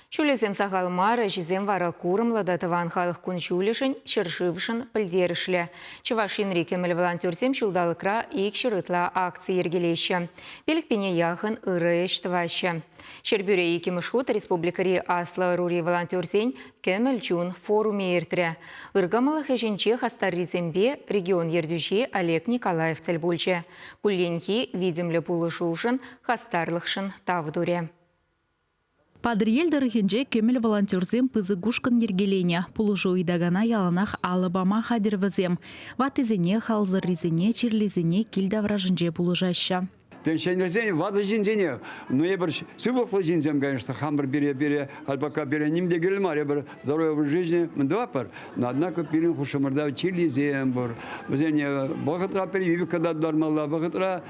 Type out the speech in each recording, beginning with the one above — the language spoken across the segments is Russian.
Шулесем сағалмары жезем вара курымлада тыван халық күн шулешін, шыршывшын пілдерішлі. Чывашин рекеміл волонтерсем шулдалықра ек шырытла акция ергелеші. Белікпене яғын ұры ештівашы. Шербюре екемішхут республикари аслы рури волонтерсен кеміл чун форуме ертірі. Үргамылық ешінче хастарризембе регион ердюше Олег Николаев цельбульче. Кулленхи видимлі пулышушын хастарлықшын тавдуре. Падриел дырыхенже кемел волонтерзем пызы гушкан ергелене. Пулыжу идагана яланах алыбама хадервазем. Ватызене, халзырризене, чирлизене килда вражынже пулыжаща. Пенсионерзене, вады жинзене, но я бір сывлықлы жинзем, конечно, хамбр бере, албака бере, немде гелмар, я бір здоровье в жизни, мндва пар, но однако перин хушамырда чирлизем бар. Бізене, бағытра перевиві когда нормалла, бағытра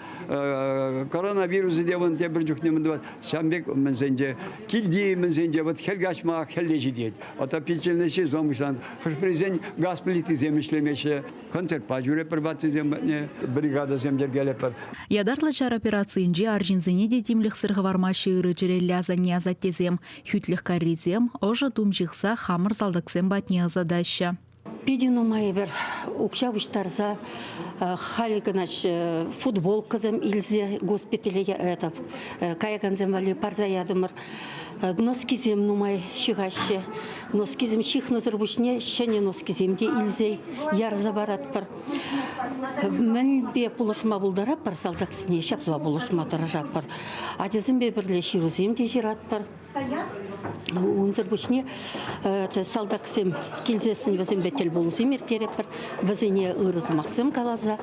коронавирус деван те бір жүхне мндва, шамбек мнзенде, килди мнзенде, вот хелгашма, хеллежи дед. Ата печельный сезон, мышлан, хашпризен газ плиты земешлемеше, концерт пажуре пырбатсы зембатне, бригада земдергеле пар. Ядарлы чара операциинже аржинзене де тимлих сырғывармашы ыры жерелля занне азаттезем. Хүтлих карризем, ожа тумжихса хамыр залдаксем батне азадаща. Пидину май бір укшавыштарза халиганач футбол кызым илзе госпиталеге каяканзем вали парзаядымыр. Носкизем нумай шигаще. Носкизем ших назырбушне, шене носкиземде илзе ярза барат пар. Мәлбе пулышма булдара пар салдаксыне шапла пулышма таражап пар. Адезембе бірле шируземде жират пар. Унзырбушне салдаксем килзесін візембе тел болузем ертереп пар. Візене ырызмақсым калаза.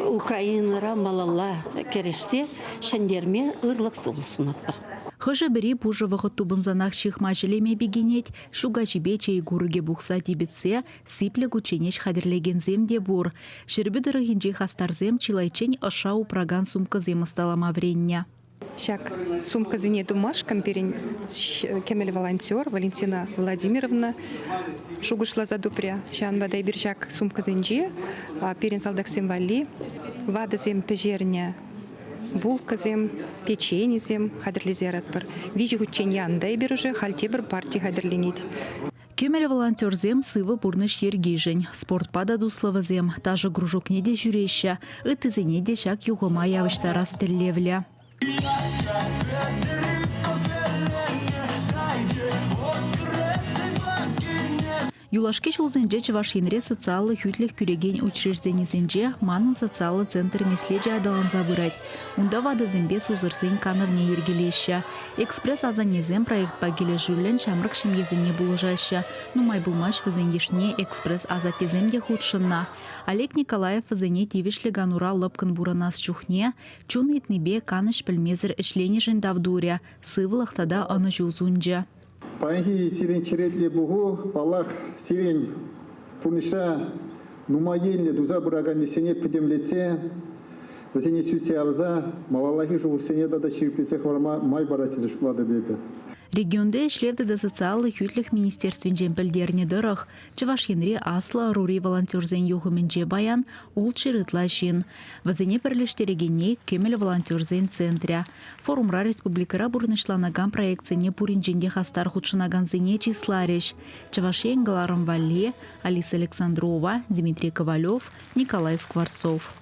Украинара малалла керешсе, шендерме ырлық сылысынат пар. Хыжы бірі бұжы вғыт тубынзанақ шықма желеме бегенет, шуға жібече и гурыге бұқса дебетсе, сиплі күченеш қадірлеген земде бұр. Шербі дұрығынже хастарзем чилайчен ұша упраган сумка земысталама вренне. Шак сумка зене думашкан перен кемел волонтер Валентина Владимировна шугышла за дупря. Шан вадай биржак сумка зенже, перен салдаксем вали, вадазем пежерня. Булказем, печенизем хадрлизерат бар. Вижу учен яндай беруже, хальте бір партий хадерленет. Кемел волонтерзем сывы бурныш ергижень. Спортпада дуславазем, тажы гружок неде жүреща, ытызене де шак юғыма явыштара стеллевля. Юлашке шулзенже Чывашинре социалы хүтлих күреген учрежденезенже манын социалы центр меслеже адалан забырать. Унда вадызембе сузырсен кановне ергелеща. Экспресс азанезем проект пагеле жүрлен шамрық шемезене булыжаща. Нумай булмаш візенгешне экспресс азатеземде худшынна. Олег Николаев візене тивишлі ганура лыпкын буранас чухне, чун етнебе каныш пілмезір ішленежін давдуря, сывылықтада аны жузунжа. Паянхи сирен черетле бугу, палах сирен пуниша нумаенле дуза бураган несене пидемлеце, вазене сюсе алза, малалахи жувсене дада ширпице хварма май барати зашклада бебе. Регионде эшлевді да социалы хүтліх министерствен жемпілдеріне дырық. Чывашинре аслы рури волонтерзен юғыменже баян ол чырытла жин. Вазене бірліштерегене кемел волонтерзен центря. Форумра республикара бұрнышланаган проекцияне пуринженде хастар худшынаган зене числареш. Чывашен Галарым Валле, Алиса Александрова, Дмитрий Ковалев, Николай Скворцов.